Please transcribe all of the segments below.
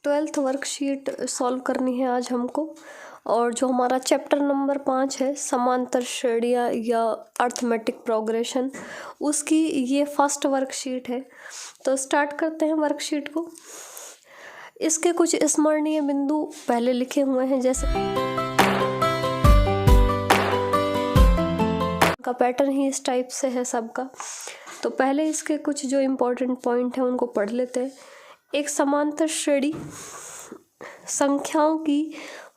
12th worksheet solve करनी है आज हमको। और जो हमारा चैप्टर नंबर 5 है समांतर श्रेणियाँ या अर्थमेटिक प्रोग्रेशन, उसकी ये फर्स्ट वर्कशीट है। तो स्टार्ट करते हैं वर्कशीट को। इसके कुछ स्मरणीय बिंदु पहले लिखे हुए हैं, जैसे का पैटर्न ही इस टाइप से है सबका। तो पहले इसके कुछ जो इम्पोर्टेंट पॉइंट हैं उनको पढ़ लेते हैं। एक समांतर श्रेणी संख्याओं की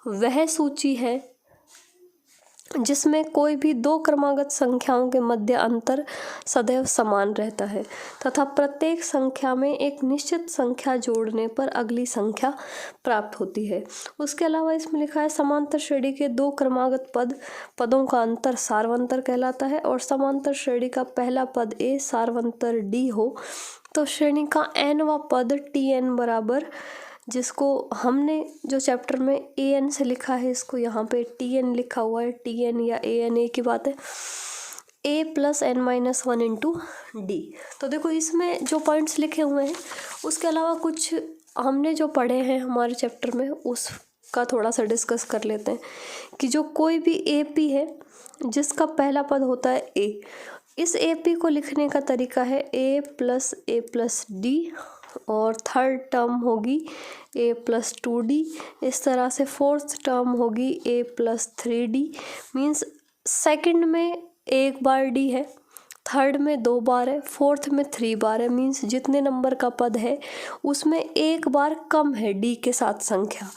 वह सूची है जिसमें कोई भी दो क्रमागत संख्याओं के मध्य अंतर सदैव समान रहता है तथा प्रत्येक संख्या में एक निश्चित संख्या जोड़ने पर अगली संख्या प्राप्त होती है। उसके अलावा इसमें लिखा है समांतर श्रेणी के दो क्रमागत पदों का अंतर सारवंतर कहलाता है। और समांतर श्रेणी का पहला पद ए सारवंतर डी हो तो श्रेणी का nवां पद tn बराबर, जिसको हमने जो चैप्टर में an से लिखा है इसको यहाँ पे tn लिखा हुआ है, tn या an एक ही बात है, a plus n-1 into D. तो देखो इसमें जो पॉइंट्स लिखे हुए हैं उसके अलावा कुछ हमने जो पढ़े हैं हमारे चैप्टर में उसका थोड़ा सा डिस्कस कर लेते हैं कि जो कोई भी AP है जिसका पहला पद होता है a, इस AP को लिखने का तरीका है a प्लस डी, और थर्ड टर्म होगी a प्लस 2d। इस तरह से फोर्थ टर्म होगी a plus 3d। Means second में एक बार d है, थर्ड में 2 बार है, फोर्थ में 3 बार है। मीन्स जितने नंबर का पद है उसमें एक बार कम है d के साथ संख्या।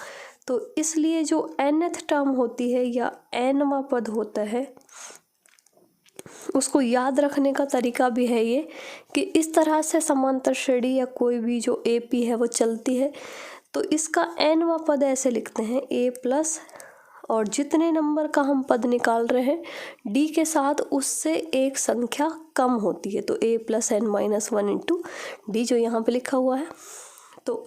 तो इसलिए जो nth टर्म होती है या nवां पद होता है उसको याद रखने का तरीका भी है ये कि इस तरह से समांतर श्रेणी या कोई भी जो AP है वो चलती है। तो इसका nवां पद ऐसे लिखते हैं a प्लस, और जितने नंबर का हम पद निकाल रहे हैं d के साथ उससे एक संख्या कम होती है, तो a plus n-1 into D जो यहाँ पे लिखा हुआ है। तो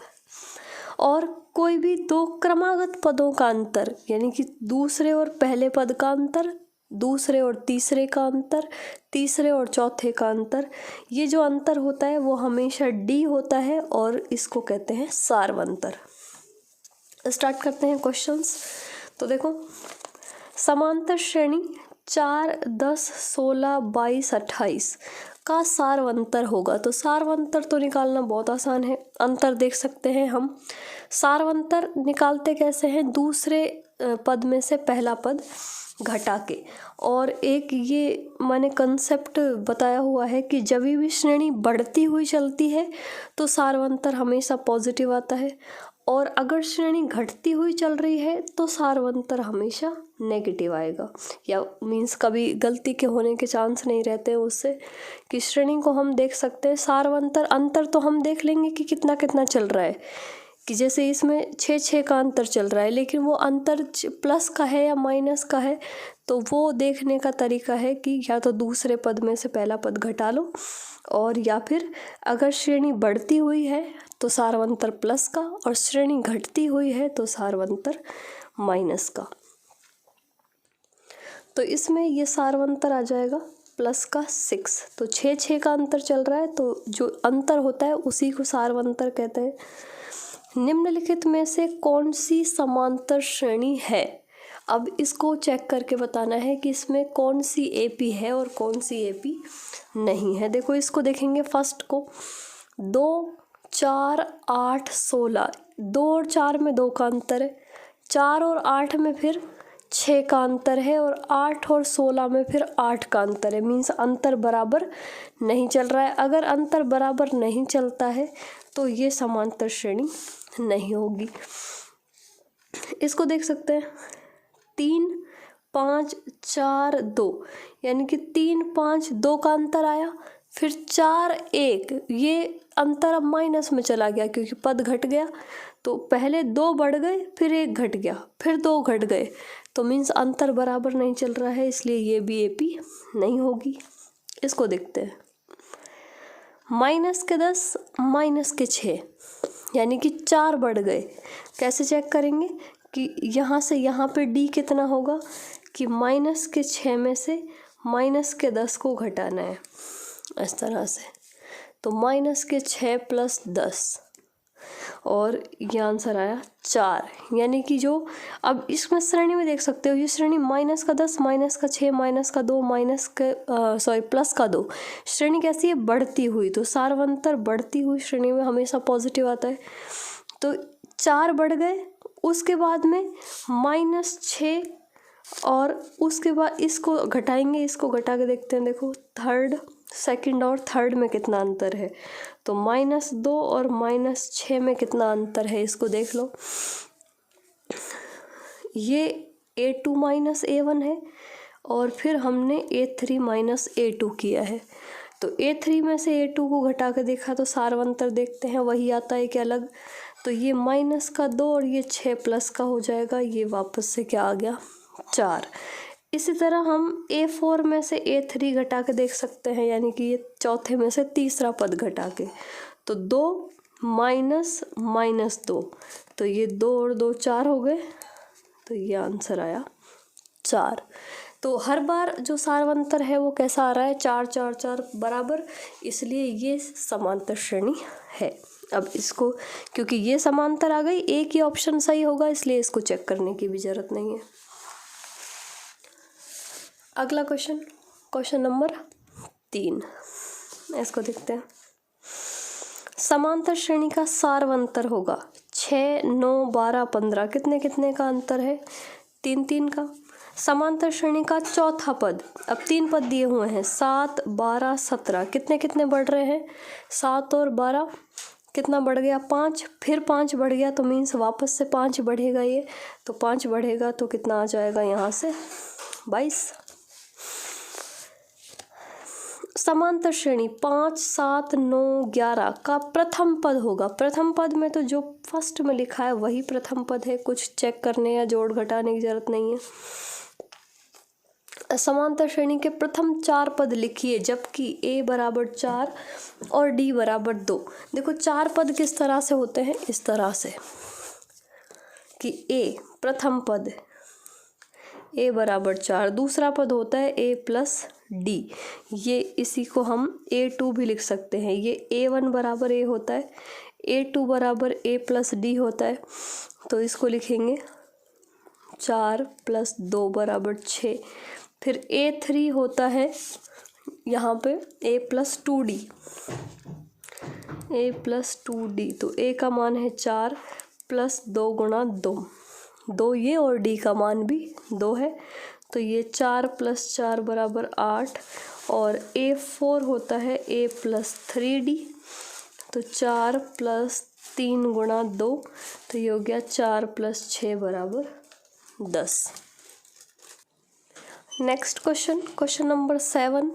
और कोई भी दो क्रमागत पदों का अंतर, यानी कि दूसरे और पहले पद का अंतर, दूसरे और तीसरे का अंतर, तीसरे और चौथे का अंतर, ये जो अंतर होता है वो हमेशा d होता है और इसको कहते हैं सारवंतर। स्टार्ट करते हैं क्वेश्चंस। तो देखो समांतर श्रेणी 4, 10, 16, 22, 28 का सारवंतर होगा। तो सारवंतर तो निकालना बहुत आसान है, अंतर देख सकते हैं हम। सारवंतर निकालते कैसे हैं, दूसरे पद में से पहला पद घटा के। और एक ये मैंने कंसेप्ट बताया हुआ है कि जब भी श्रेणी बढ़ती हुई चलती है तो सारवंतर हमेशा पॉजिटिव आता है, और अगर श्रेणी घटती हुई चल रही है तो सारवंतर हमेशा नेगेटिव आएगा। या मीन्स कभी गलती के होने के चांस नहीं रहते हैं उससे, कि श्रेणी को हम देख सकते हैं सारवंतर अंतर तो हम देख लेंगे कि कितना कितना चल रहा है, कि जैसे इसमें 6 का अंतर चल रहा है, लेकिन वो अंतर प्लस का है या माइनस का है। तो वो देखने का तरीका है कि या तो दूसरे पद में से पहला पद घटा लो, और या फिर अगर श्रेणी बढ़ती हुई है तो सारवंतर प्लस का, और श्रेणी घटती हुई है तो सारवंतर माइनस का। तो इसमें ये सारवंतर आ जाएगा प्लस का 6। तो 6 का अंतर चल रहा है, तो जो अंतर होता है उसी को सारवंतर कहते हैं। निम्नलिखित में से कौन सी समांतर श्रेणी है? अब इसको चेक करके बताना है कि इसमें कौन सी AP है और कौन सी AP नहीं है। देखो इसको देखेंगे फर्स्ट को, 2, 4, 8, 16, 2 और 4 में 2 का अंतर है, 4 और 8 में फिर 6 का अंतर है, और 8 और 16 में फिर 8 का अंतर है। मीन्स अंतर बराबर नहीं चल रहा है। अगर अंतर बराबर नहीं चलता है तो ये समांतर श्रेणी नहीं होगी। इसको देख सकते हैं 3, 5, 4, 2, यानी कि 3, 5, 2 का अंतर आया, फिर 4, 1, ये अंतर अब माइनस में चला गया क्योंकि पद घट गया। तो पहले 2 बढ़ गए, फिर 1 घट गया, फिर 2 घट गए, तो मीन्स अंतर बराबर नहीं चल रहा है, इसलिए ये भी AP नहीं होगी। इसको देखते हैं -10, -6, यानी कि 4 बढ़ गए। कैसे चेक करेंगे कि यहाँ से यहाँ पे D कितना होगा, कि -6 में से -10 को घटाना है, इस तरह से। तो -6 + 10 और ये आंसर आया 4। यानी कि जो अब इसमें श्रेणी में देख सकते हो, ये श्रेणी -10, -6, +2 श्रेणी कैसी है, बढ़ती हुई। तो सार्वंतर बढ़ती हुई श्रेणी में हमेशा पॉजिटिव आता है। तो 4 बढ़ गए, उसके बाद में -6 और उसके बाद इसको घटाएंगे, इसको घटा के देखते हैं। देखो सेकंड और थर्ड में कितना अंतर है। तो -2 और -6 में कितना अंतर है, इसको देख लो। ये A2 - A1 है और फिर हमने A3 - A2 किया है। तो A3 में से A2 को घटा के देखा तो सार्वंतर देखते हैं वही आता है कि अलग। तो ये -2 और ये 6 प्लस का हो जाएगा। ये वापस से क्या आ गया, 4। इसी तरह हम A4 में से A3 घटा के देख सकते हैं, यानी कि ये चौथे में से तीसरा पद घटा के। तो 2 -2, तो ये 2 और 2 4 हो गए। तो ये आंसर आया 4। तो हर बार जो सार्वंतर है वो कैसा आ रहा है, 4 4 4 बराबर, इसलिए ये समांतर श्रेणी है। अब इसको, क्योंकि ये समांतर आ गई, एक ही ऑप्शन सही होगा, इसलिए इसको चेक करने की भी जरूरत नहीं है। अगला क्वेश्चन नंबर 3, इसको देखते हैं। समांतर श्रेणी का सार्वंतर होगा 6 9 12 15, कितने कितने का अंतर है, 3 3 का। समांतर श्रेणी का चौथा पद, अब 3 पद दिए हुए हैं, 7 12 17, कितने कितने बढ़ रहे हैं, 7 और 12 कितना बढ़ गया, 5, फिर 5 बढ़ गया, तो मीन्स वापस से 5 बढ़ेगा ये। तो 5 बढ़ेगा तो कितना आ जाएगा यहाँ से, 22। समांतर श्रेणी 5 7 9 11 का प्रथम पद होगा। प्रथम पद में तो जो फर्स्ट में लिखा है वही प्रथम पद है, कुछ चेक करने या जोड़ घटाने की जरूरत नहीं है। समांतर श्रेणी के प्रथम 4 पद लिखिए, जबकि A = 4 और D = 2। देखो 4 पद किस तरह से होते हैं, इस तरह से कि A प्रथम पद A = 4, दूसरा पद होता है A + D। ये इसी को हम A2 भी लिख सकते हैं। ये A1 = A होता है, A2 = A + D होता है। तो इसको लिखेंगे 4 + 2 = 6। फिर A3 होता है यहाँ पे A + 2D, A + 2D। तो A का मान है 4 + 2 × 2, 2 ये और D का मान भी 2 है। तो ये 4 + 4 = 8। और A4 होता है A + 3D, तो 4 + 3 × 2, तो ये हो गया 4 + 6 = 10। Next question number 7।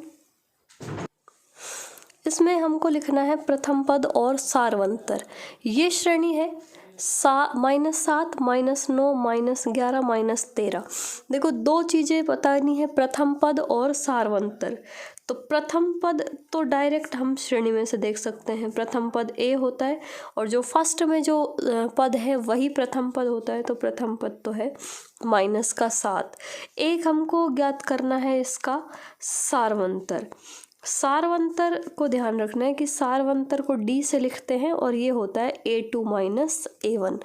इसमें हमको लिखना है प्रथम पद और सार्वंतर। ये श्रेणी है -7 -9 -11 -13। देखो 2 चीज़ें बतानी है, प्रथम पद और सार्वंतर। तो प्रथम पद तो डायरेक्ट हम श्रेणी में से देख सकते हैं, प्रथम पद A होता है और जो फर्स्ट में जो पद है वही प्रथम पद होता है। तो प्रथम पद तो है -7। एक हमको ज्ञात करना है इसका सार्वंतर। सार्वंतर को ध्यान रखना है कि सार्वंतर को D से लिखते हैं और ये होता है A2 - A1।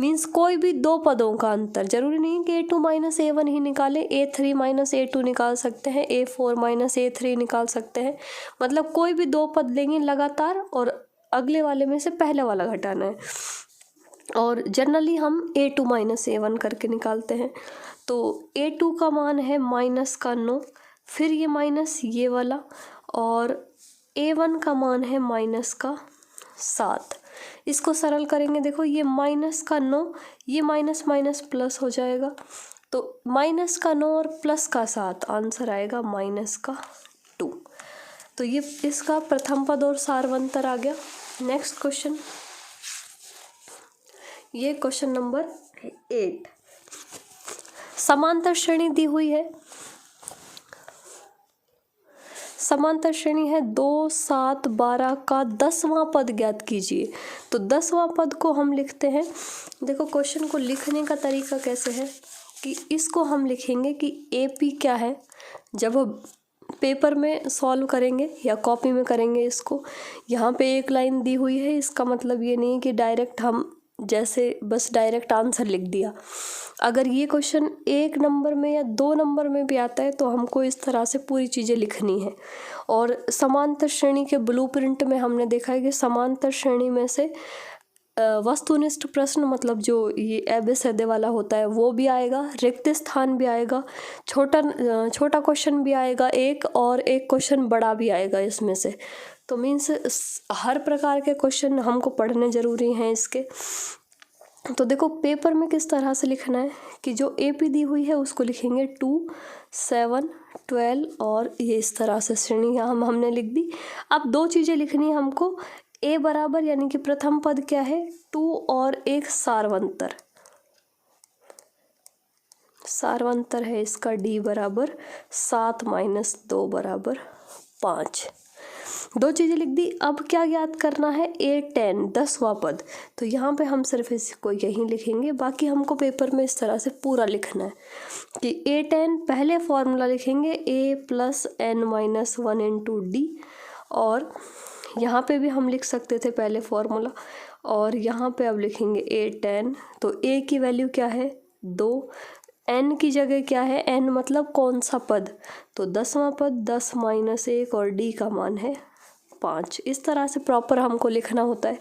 मीन्स कोई भी 2 पदों का अंतर, जरूरी नहीं कि A2 - A1 ही निकाले, A3 - A2 निकाल सकते हैं, A4 - A3 निकाल सकते हैं। मतलब कोई भी 2 पद लेंगे लगातार और अगले वाले में से पहले वाला घटाना है। और जनरली हम A2 - A1 करके निकालते हैं। तो A2 का मान है -9, फिर ये माइनस ये वाला, और A1 का मान है -7। इसको सरल करेंगे, देखो ये -9, ये माइनस माइनस प्लस हो जाएगा। तो -9 और +7, आंसर आएगा -2। तो ये इसका प्रथम पद और सार्वंतर आ गया। नेक्स्ट क्वेश्चन, ये क्वेश्चन नंबर 8। समांतर श्रेणी दी हुई है, समांतर श्रेणी है 2 7 12 का 10वां पद ज्ञात कीजिए। तो 10वां पद को हम लिखते हैं, देखो क्वेश्चन को लिखने का तरीका कैसे है कि इसको हम लिखेंगे कि AP क्या है, जब पेपर में सॉल्व करेंगे या कॉपी में करेंगे इसको। यहाँ पे एक लाइन दी हुई है, इसका मतलब ये नहीं कि डायरेक्ट हम जैसे बस डायरेक्ट आंसर लिख दिया। अगर ये क्वेश्चन 1 नंबर में या 2 नंबर में भी आता है तो हमको इस तरह से पूरी चीज़ें लिखनी है। और समांतर श्रेणी के ब्लूप्रिंट में हमने देखा है कि समांतर श्रेणी में से वस्तुनिष्ठ प्रश्न, मतलब जो ये एबेसैडे वाला होता है वो भी आएगा, रिक्त स्थान भी आएगा, छोटा क्वेश्चन भी आएगा एक, और एक क्वेश्चन बड़ा भी आएगा इसमें से। तो मीन्स हर प्रकार के क्वेश्चन हमको पढ़ने ज़रूरी हैं इसके। तो देखो पेपर में किस तरह से लिखना है कि जो एपी दी हुई है उसको लिखेंगे 2, 7, 12 और ये इस तरह से श्रेणी हमने लिख दी। अब 2 चीज़ें लिखनी है हमको, ए बराबर यानी कि प्रथम पद क्या है 2 और एक सारवंतर है इसका डी बराबर 7 - 2 बराबर 5। 2 चीज़ें लिख दी। अब क्या ज्ञात करना है, A10 10वां पद। तो यहाँ पे हम सिर्फ इसको यहीं लिखेंगे, बाकी हमको पेपर में इस तरह से पूरा लिखना है कि A10 पहले फॉर्मूला लिखेंगे A + n - 1 × D, और यहाँ पे भी हम लिख सकते थे पहले फॉर्मूला, और यहाँ पे अब लिखेंगे A10। तो A की वैल्यू क्या है 2, n की जगह क्या है, n मतलब कौन सा पद, तो 10वां पद 10 - 1 और D का मान है 5। इस तरह से प्रॉपर हमको लिखना होता है।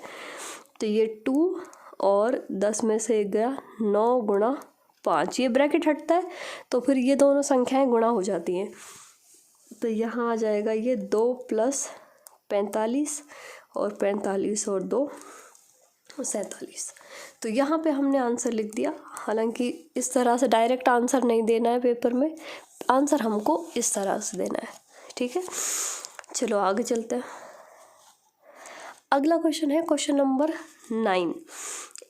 तो ये 2 और 10 में से 1 गया 9 × 5, ये ब्रैकेट हटता है तो फिर ये दोनों संख्याएं गुणा हो जाती हैं। तो यहाँ आ जाएगा ये 2 + 45 और 45 और 2 47। तो यहाँ पे हमने आंसर लिख दिया। हालांकि इस तरह से डायरेक्ट आंसर नहीं देना है पेपर में, आंसर हमको इस तरह से देना है, ठीक है। चलो आगे चलते हैं। अगला क्वेश्चन है क्वेश्चन नंबर 9।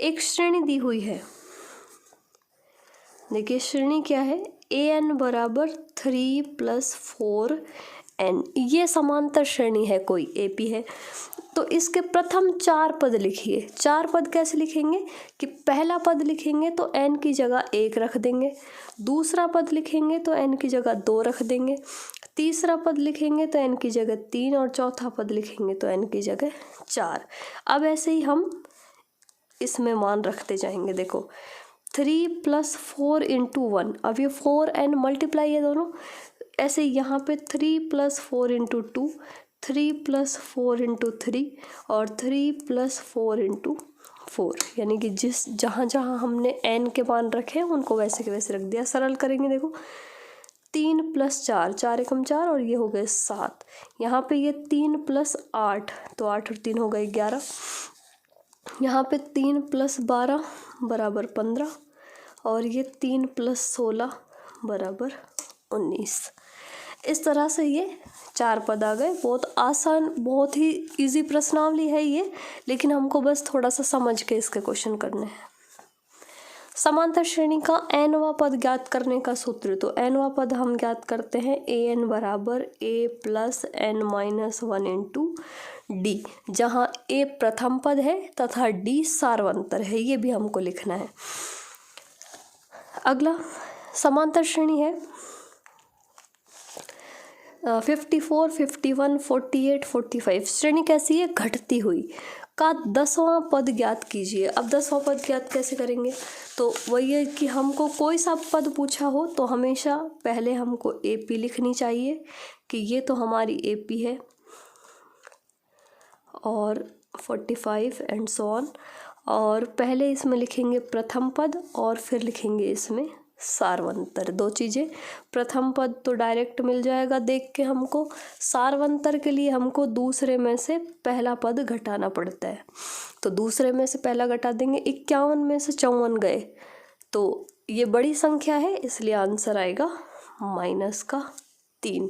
एक श्रेणी दी हुई है, देखिए श्रेणी क्या है, an बराबर 3 + 4n। ये समांतर श्रेणी है, कोई एपी है। तो इसके प्रथम 4 पद लिखिए। 4 पद कैसे लिखेंगे कि पहला पद लिखेंगे तो n की जगह 1 रख देंगे, दूसरा पद लिखेंगे तो n की जगह 2 रख देंगे, तीसरा पद लिखेंगे तो n की जगह 3 और चौथा पद लिखेंगे तो n की जगह 4। अब ऐसे ही हम इसमें मान रखते जाएंगे। देखो 3 + 4 × 1, अब ये 4n मल्टीप्लाई है दोनों, ऐसे यहाँ पे 3 + 4 × 2, 3 + 4 × 3 और 3 + 4 × 4, यानी कि जहाँ जहाँ हमने n के मान रखे हैं उनको वैसे के वैसे रख दिया। सरल करेंगे, देखो 3 + 4, 4 एकम 4 और ये हो गए 7। यहाँ पे ये 3 + 8, तो 8 और 3 हो गए 11। यहाँ पे 3 + 12 बराबर 15 और ये 3 + 16 बराबर 19। इस तरह से ये 4 पद आ गए। बहुत आसान, बहुत ही इजी प्रश्नावली है ये, लेकिन हमको बस थोड़ा सा समझ के इसके क्वेश्चन करने हैं। समांतर श्रेणी का nवां पद ज्ञात करने का सूत्र, तो nवां पद हम ज्ञात करते हैं an बराबर a + n - 1 × d, जहाँ a प्रथम पद है तथा d सारवंतर है, ये भी हमको लिखना है। अगला समांतर श्रेणी है 54, 51, 48, 45। श्रेणी कैसी है, घटती हुई का 10वां पद ज्ञात कीजिए। अब 10वां पद ज्ञात कैसे करेंगे, तो वही है कि हमको कोई सा पद पूछा हो तो हमेशा पहले हमको एपी लिखनी चाहिए कि ये तो हमारी एपी है, और 45 एंड सो ऑन, और पहले इसमें लिखेंगे प्रथम पद और फिर लिखेंगे इसमें सारवंतर। 2 चीज़ें, प्रथम पद तो डायरेक्ट मिल जाएगा देख के हमको, सारवंतर के लिए हमको दूसरे में से पहला पद घटाना पड़ता है। तो दूसरे में से पहला घटा देंगे, 51 में से 54 गए, तो ये बड़ी संख्या है इसलिए आंसर आएगा -3।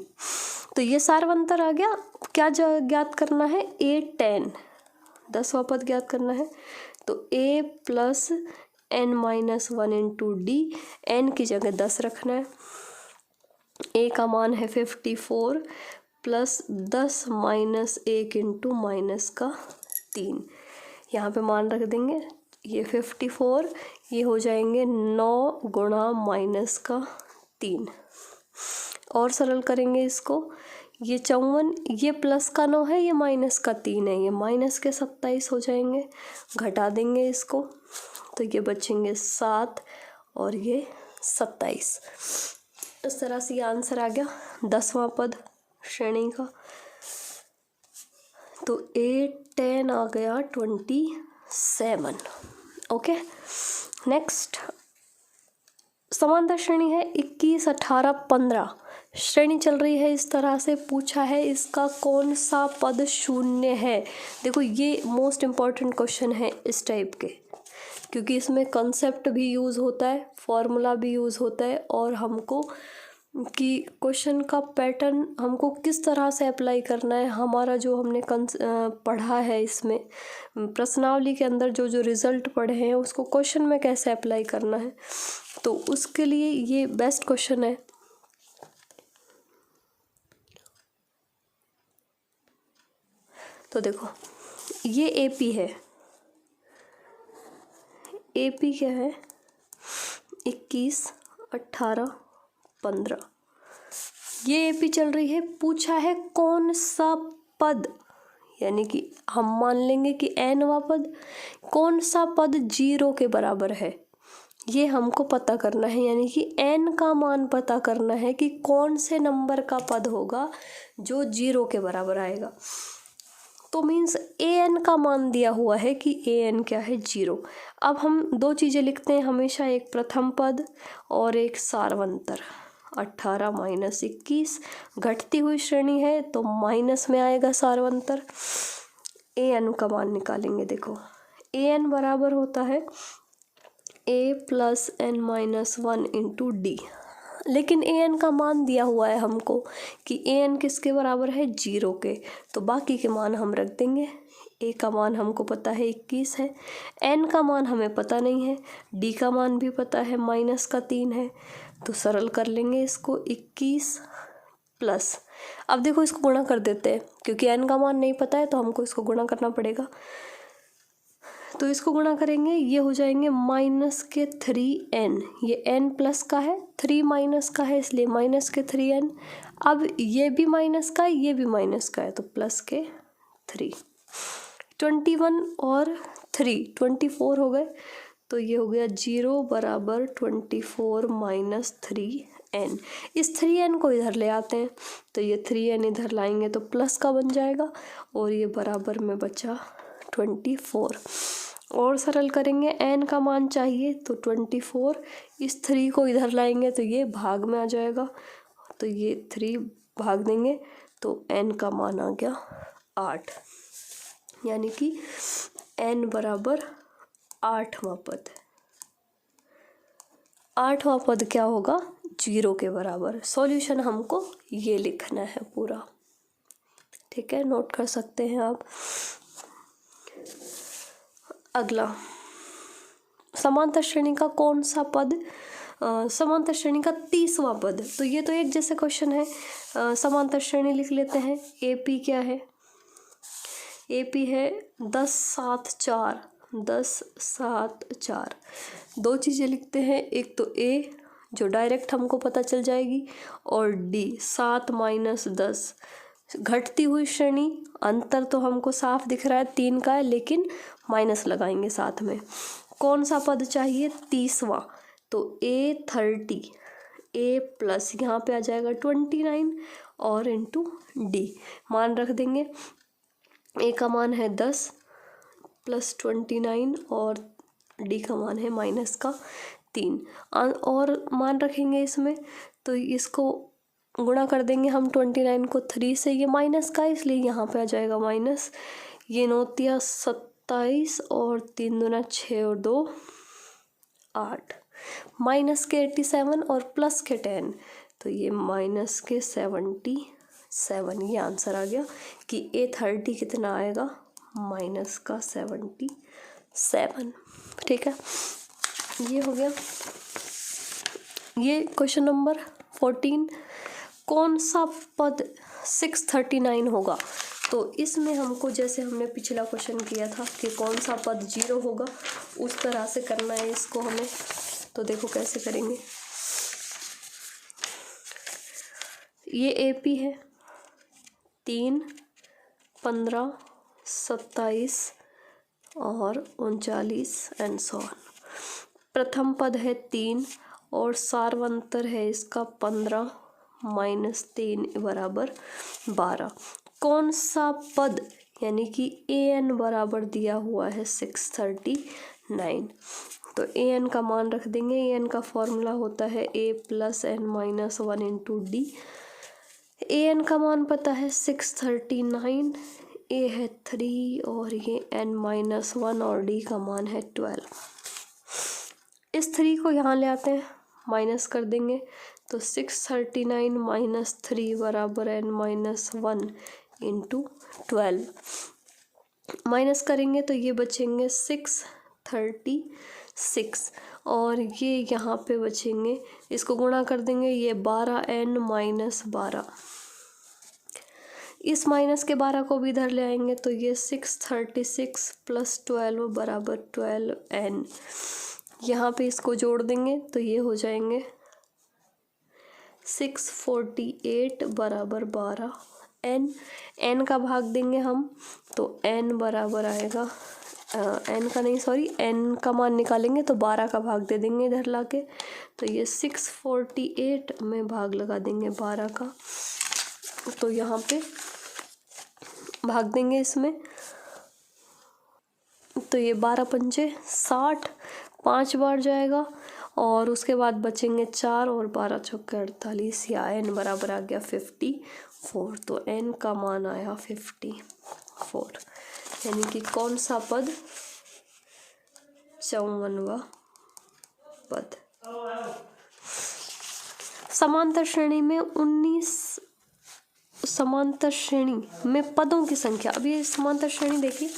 तो ये सारवंतर आ गया। क्या ज्ञात करना है, A10 10वां पद ज्ञात करना है। तो a + n - 1 × d, n की जगह 10 रखना है। a का मान है 54 + 10 - 1 × -3, यहाँ पे मान रख देंगे। ये 54, ये हो जाएंगे 9 × -3, और सरल करेंगे इसको। ये 54, ये प्लस का 9 है, ये माइनस का 3 है, ये माइनस के 27 हो जाएंगे। घटा देंगे इसको तो ये बचेंगे 7 और ये 27। इस तरह से ये आंसर आ गया 10वां पद श्रेणी का। तो 8 10 आ गया 27। ओके, नेक्स्ट समांतर श्रेणी है 21 18 15। श्रेणी चल रही है इस तरह से। पूछा है इसका कौन सा पद शून्य है। देखो ये मोस्ट इम्पॉर्टेंट क्वेश्चन है इस टाइप के, क्योंकि इसमें कंसेप्ट भी यूज़ होता है, फॉर्मूला भी यूज़ होता है, और हमको कि क्वेश्चन का पैटर्न हमको किस तरह से अप्लाई करना है, हमारा जो हमने पढ़ा है इसमें प्रश्नावली के अंदर जो जो रिज़ल्ट पढ़े हैं उसको क्वेश्चन में कैसे अप्लाई करना है, तो उसके लिए ये बेस्ट क्वेश्चन है। तो देखो ये एपी है, एपी क्या है 21 18 15। ये एपी चल रही है। पूछा है कौन सा पद, यानी कि हम मान लेंगे कि nवां पद, कौन सा पद 0 के बराबर है, ये हमको पता करना है। यानी कि n का मान पता करना है कि कौन से नंबर का पद होगा जो 0 के बराबर आएगा। तो मीन्स an का मान दिया हुआ है कि an क्या है 0। अब हम दो चीज़ें लिखते हैं हमेशा, एक प्रथम पद और एक सारवंतर। 18 माइनस 21 घटती हुई श्रेणी है तो माइनस में आएगा सारवंतर। an का मान निकालेंगे। देखो an बराबर होता है a plus n minus 1 into D, लेकिन an का मान दिया हुआ है हमको कि an किसके बराबर है 0 के, तो बाकी के मान हम रख देंगे। a का मान हमको पता है 21 है, n का मान हमें पता नहीं है, d का मान भी पता है माइनस का 3 है, तो सरल कर लेंगे इसको 21 प्लस। अब देखो इसको गुणा कर देते हैं, क्योंकि n का मान नहीं पता है तो हमको इसको गुणा करना पड़ेगा। तो इसको गुणा करेंगे, ये हो जाएंगे माइनस के 3n, ये n प्लस का है, 3 माइनस का है, इसलिए माइनस के 3n। अब ये भी माइनस का है, ये भी माइनस का है, तो प्लस के 3। 21 और 3 24 हो गए, तो ये हो गया 0 बराबर 24 माइनस 3n। इस 3n को इधर ले आते हैं, तो ये 3n इधर लाएंगे तो प्लस का बन जाएगा, और ये बराबर में बचा 24। और सरल करेंगे, n का मान चाहिए तो 24, इस 3 को इधर लाएंगे तो ये भाग में आ जाएगा, तो ये 3 भाग देंगे तो n का मान आ गया 8। यानी कि n बराबर 8वां पद। 8वां पद क्या होगा 0 के बराबर। सॉल्यूशन हमको ये लिखना है पूरा, ठीक है, नोट कर सकते हैं आप। अगला समांतर श्रेणी का कौन सा पद, समांतर श्रेणी का 30वां पद। तो ये तो एक जैसे क्वेश्चन है, समांतर श्रेणी लिख लेते हैं। एपी क्या है, एपी है 10 7 4, 10 7 4। दो चीज़ें लिखते हैं, एक तो ए जो डायरेक्ट हमको पता चल जाएगी, और डी 7 माइनस 10 घटती हुई श्रेणी। अंतर तो हमको साफ दिख रहा है 3 का है, लेकिन माइनस लगाएंगे साथ में। कौन सा पद चाहिए 30वां, तो a 30, a प्लस यहाँ पे आ जाएगा 29 और इंटू डी मान रख देंगे। a का मान है 10 प्लस 29 और d का मान है माइनस का 3, और मान रखेंगे इसमें, तो इसको गुणा कर देंगे हम 29 को 3 से, ये माइनस का इसलिए यहाँ पे आ जाएगा माइनस। ये 9 तिया 27 और 3 दूना 6 और 2 8, माइनस के 87 और प्लस के 10, तो ये माइनस के 77। ये आंसर आ गया कि A30 कितना आएगा माइनस का 77। ठीक है, ये हो गया। ये क्वेश्चन नंबर 14, कौन सा पद 639 होगा। तो इसमें हमको जैसे हमने पिछला क्वेश्चन किया था कि कौन सा पद 0 होगा, उस तरह से करना है इसको हमें। तो देखो कैसे करेंगे। ये AP है 3, 15, 27 और 39 एंड सो ऑन। प्रथम पद है 3 और सार्वंतर है इसका 15 माइनस 3 बराबर 12। कौन सा पद यानी कि an बराबर दिया हुआ है 639। तो an का मान रख देंगे। an का फॉर्मूला होता है a plus n minus 1 into D. an का मान पता है 639, a है 3 और ये n माइनस 1 और d का मान है 12। इस 3 को यहाँ ले आते हैं, माइनस कर देंगे तो 639 माइनस 3 बराबर n माइनस 1 इंटू 12। माइनस करेंगे तो ये बचेंगे 636 और ये यहाँ पे बचेंगे, इसको गुणा कर देंगे, ये 12n माइनस 12। इस माइनस के 12 को भी इधर ले आएंगे तो ये 636 प्लस 12 बराबर 12n। यहाँ पे इसको जोड़ देंगे तो ये हो जाएंगे 648 बराबर 12n। n का भाग देंगे हम तो n बराबर आएगा n का मान निकालेंगे तो 12 का भाग दे देंगे इधर लाके, तो ये 648 में भाग लगा देंगे 12 का, तो यहाँ पे भाग देंगे इसमें तो ये 12 पंचे 60 5 बार जाएगा और उसके बाद बचेंगे 4 और 12 चौके 48 या n बराबर आ गया 54। तो n का मान आया 54, यानी कि कौन सा पद 54वां पद। समांतर श्रेणी में 19 समांतर श्रेणी में पदों की संख्या। अब ये समांतर श्रेणी देखिए,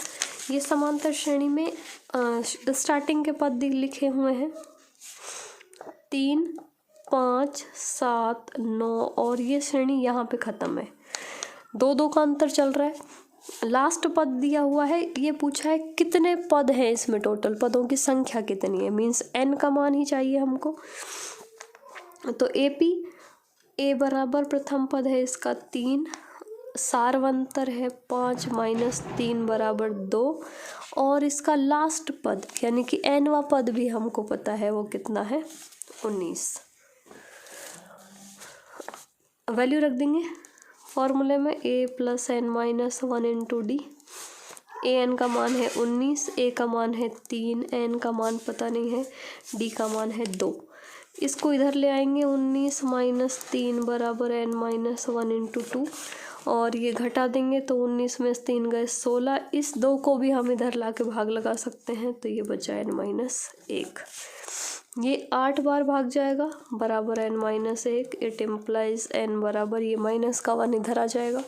ये समांतर श्रेणी में स्टार्टिंग के पद लिखे हुए हैं 3, 5, 7, 9 और ये श्रेणी यहाँ पे ख़त्म है, 2-2 का अंतर चल रहा है। लास्ट पद दिया हुआ है, ये पूछा है कितने पद हैं इसमें, टोटल पदों की संख्या कितनी है, मीन्स n का मान ही चाहिए हमको। तो AP a बराबर प्रथम पद है इसका 3, सार्वंतर है 5 माइनस 3 बराबर 2 और इसका लास्ट पद यानी कि nवां पद भी हमको पता है वो कितना है 19। वैल्यू रख देंगे फॉर्मूले में a plus n minus 1 into D. an का मान है 19, a का मान है 3, n का मान पता नहीं है, d का मान है 2। इसको इधर ले आएंगे 19 माइनस 3 बराबर n माइनस 1 इंटू 2 और ये घटा देंगे तो 19 में 3 गए 16। इस 2 को भी हम इधर ला के भाग लगा सकते हैं तो ये बचा n माइनस 1। ये 8 बार भाग जाएगा बराबर n minus 1। It implies n बराबर ये माइनस का 1 इधर आ जाएगा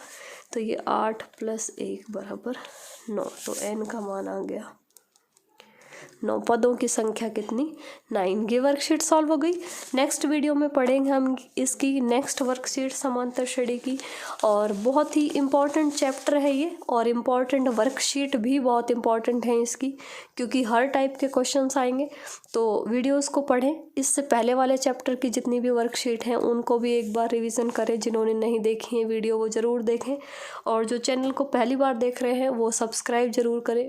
तो ये 8 प्लस 1 बराबर 9। तो n का मान आ गया 9। पदों की संख्या कितनी 9। ये वर्कशीट सॉल्व हो गई। नेक्स्ट वीडियो में पढ़ेंगे हम इसकी नेक्स्ट वर्कशीट समांतर श्रेणी की, और बहुत ही इम्पॉर्टेंट चैप्टर है ये और इम्पॉर्टेंट वर्कशीट भी बहुत इम्पॉर्टेंट है इसकी, क्योंकि हर टाइप के क्वेश्चंस आएंगे। तो वीडियोस को पढ़ें, इससे पहले वाले चैप्टर की जितनी भी वर्कशीट हैं उनको भी एक बार रिवीजन करें। जिन्होंने नहीं देखी है वीडियो वो ज़रूर देखें, और जो चैनल को पहली बार देख रहे हैं वो सब्सक्राइब ज़रूर करें।